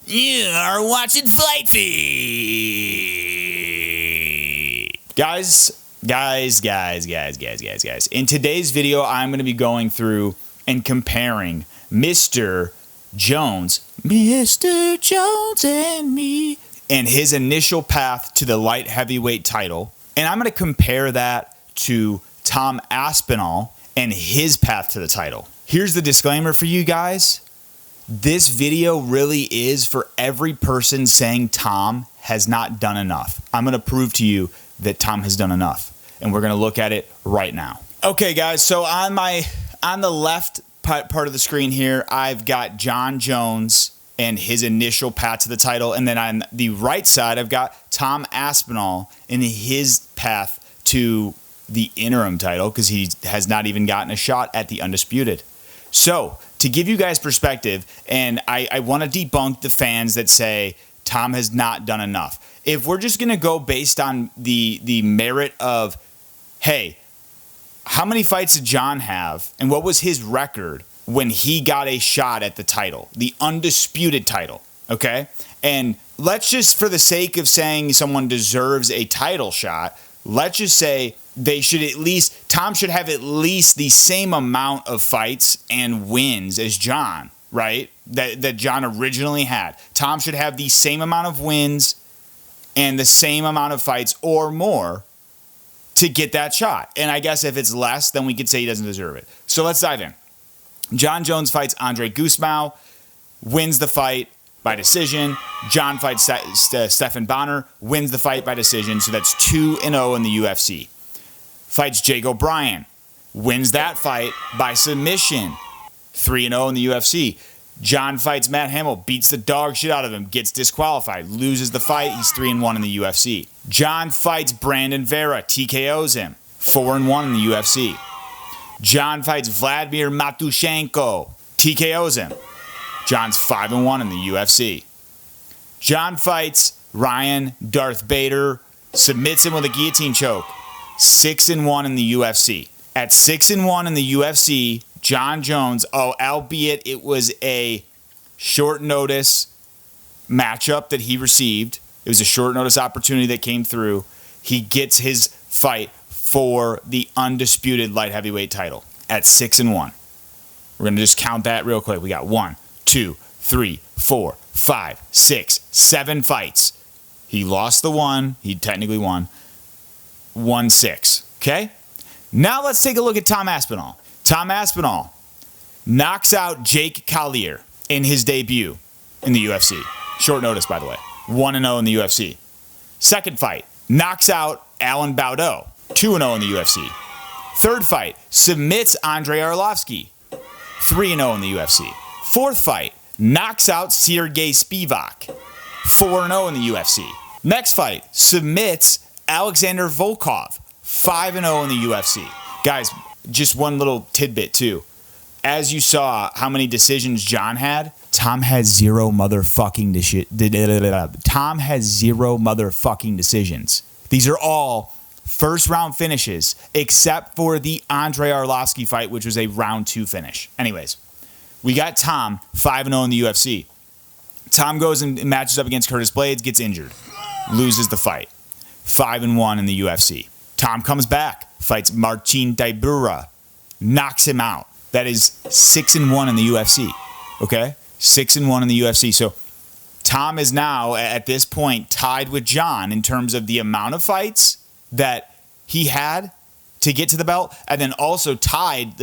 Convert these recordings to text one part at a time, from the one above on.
You are watching Fight Feed. Guys. In today's video, I'm going to be going through and comparing Mr. Jones and me, and his initial path to the light heavyweight title. And I'm going to compare that to Tom Aspinall and his path to the title. Here's the disclaimer for you guys. This video really is for every person saying Tom has not done enough. I'm going to prove to you that Tom has done enough. And we're going to look at it right now. Okay, guys, so on the left part of the screen here, I've got Jon Jones and his initial path to the title. And then on the right side, I've got Tom Aspinall and his path to the interim title, because he has not even gotten a shot at the Undisputed. So, to give you guys perspective, and I want to debunk the fans that say Tom has not done enough. If we're just going to go based on the merit of, hey, how many fights did Jon have, and what was his record when he got a shot at the title, the Undisputed title, okay? And let's just, for the sake of saying someone deserves a title shot, let's just say Tom should have at least the same amount of fights and wins as Jon, right? That Jon originally had. Tom should have the same amount of wins and the same amount of fights or more to get that shot. And I guess if it's less, then we could say he doesn't deserve it. So let's dive in. Jon Jones fights Andre Gusmao, wins the fight by decision. Jon fights Stephan Bonner, wins the fight by decision. So that's 2-0 in the UFC. Fights Jake O'Brien, wins that fight by submission. 3-0 in the UFC. Jon fights Matt Hamill, beats the dog shit out of him, gets disqualified, loses the fight. He's 3-1 in the UFC. Jon fights Brandon Vera, TKOs him, 4-1 in the UFC. Jon fights Vladimir Matushenko, TKOs him. Jon's 5-1 in the UFC. Jon fights Ryan Darth Bader, submits him with a guillotine choke, 6-1 in the UFC. At 6-1 in the UFC, Jon Jones, albeit it was a short notice matchup that he received. It was a short notice opportunity that came through. He gets his fight for the Undisputed light heavyweight title at 6-1. We're going to just count that real quick. We got 1, 2, 3, 4, 5, 6, 7 fights. He lost the one. He technically won. 1-6. Okay? Now let's take a look at Tom Aspinall. Tom Aspinall knocks out Jake Collier in his debut in the UFC. Short notice, by the way. 1-0 in the UFC. Second fight, knocks out Alan Baudot. 2-0 in the UFC. Third fight, submits Andrei Arlovsky. 3-0 in the UFC. Fourth fight, knocks out Sergey Spivak. 4-0 in the UFC. Next fight, submits Alexander Volkov. 5-0 in the UFC. Guys, just one little tidbit too. As you saw how many decisions Jon had, Tom has zero motherfucking decisions. These are all first round finishes, except for the Andrei Arlovsky fight, which was a round 2 finish. Anyways, we got Tom 5-0 in the UFC. Tom goes and matches up against Curtis Blaydes, gets injured, loses the fight. 5-1 in the UFC. Tom comes back, fights Marcin Tybura, knocks him out. That is 6-1 in the UFC. Okay? 6-1 in the UFC. So Tom is now, at this point, tied with Jon in terms of the amount of fights that he had to get to the belt, and then also tied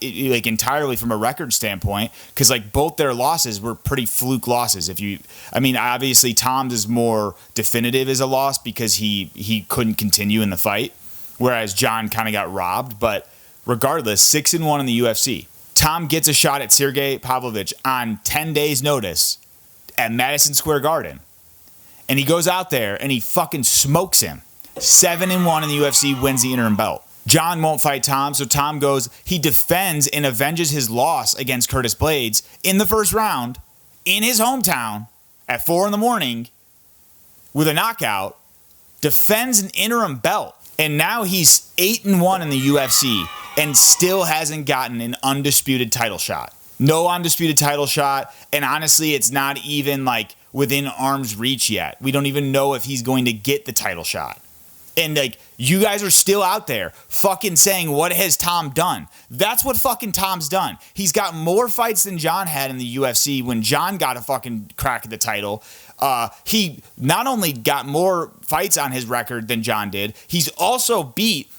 entirely from a record standpoint, because both their losses were pretty fluke losses. Obviously Tom's is more definitive as a loss because he couldn't continue in the fight, whereas Jon kind of got robbed. But regardless, 6-1 in the UFC. Tom gets a shot at Sergey Pavlovich on 10 days notice at Madison Square Garden, and he goes out there and he fucking smokes him. 7-1 in the UFC, wins the interim belt. Jon won't fight Tom, so Tom goes, he defends and avenges his loss against Curtis Blaydes in the first round in his hometown at 4 a.m. with a knockout, defends an interim belt, and now he's 8-1 in the UFC and still hasn't gotten an Undisputed title shot. No undisputed title shot. And honestly, it's not even like within arm's reach yet. We don't even know if he's going to get the title shot. And like, you guys are still out there fucking saying, what has Tom done? That's what fucking Tom's done. He's got more fights than Jon had in the UFC when Jon got a fucking crack at the title. He not only got more fights on his record than Jon did, he's also beat.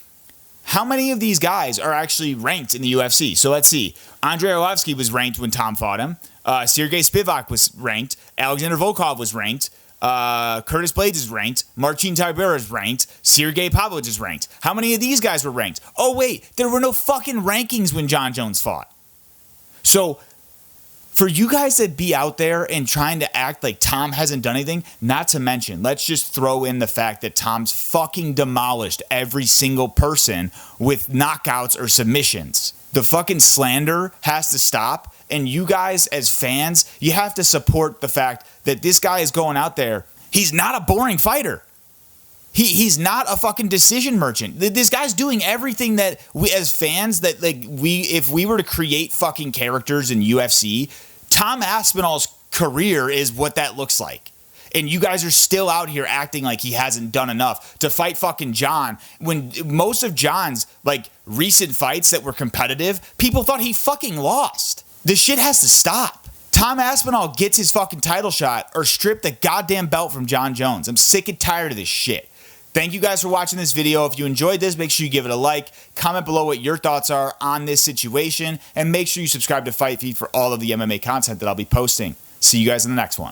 How many of these guys are actually ranked in the UFC? So let's see. Andrei Arlovski was ranked when Tom fought him. Sergey Spivak was ranked. Alexander Volkov was ranked. Curtis Blades is ranked. Marcin Tybura is ranked. Sergey Pavlovich is ranked. How many of these guys were ranked? Oh, wait. There were no fucking rankings when Jon Jones fought. So for you guys to be out there and trying to act like Tom hasn't done anything, not to mention, let's just throw in the fact that Tom's fucking demolished every single person with knockouts or submissions. The fucking slander has to stop. And you guys as fans, you have to support the fact that this guy is going out there. He's not a boring fighter. He's not a fucking decision merchant. This guy's doing everything that we as fans, that like if we were to create fucking characters in UFC, Tom Aspinall's career is what that looks like. And you guys are still out here acting like he hasn't done enough to fight fucking Jon, when most of Jon's like recent fights that were competitive, people thought he fucking lost. This shit has to stop. Tom Aspinall gets his fucking title shot or strip the goddamn belt from Jon Jones. I'm sick and tired of this shit. Thank you guys for watching this video. If you enjoyed this, make sure you give it a like. Comment below what your thoughts are on this situation. And make sure you subscribe to Fight Feed for all of the MMA content that I'll be posting. See you guys in the next one.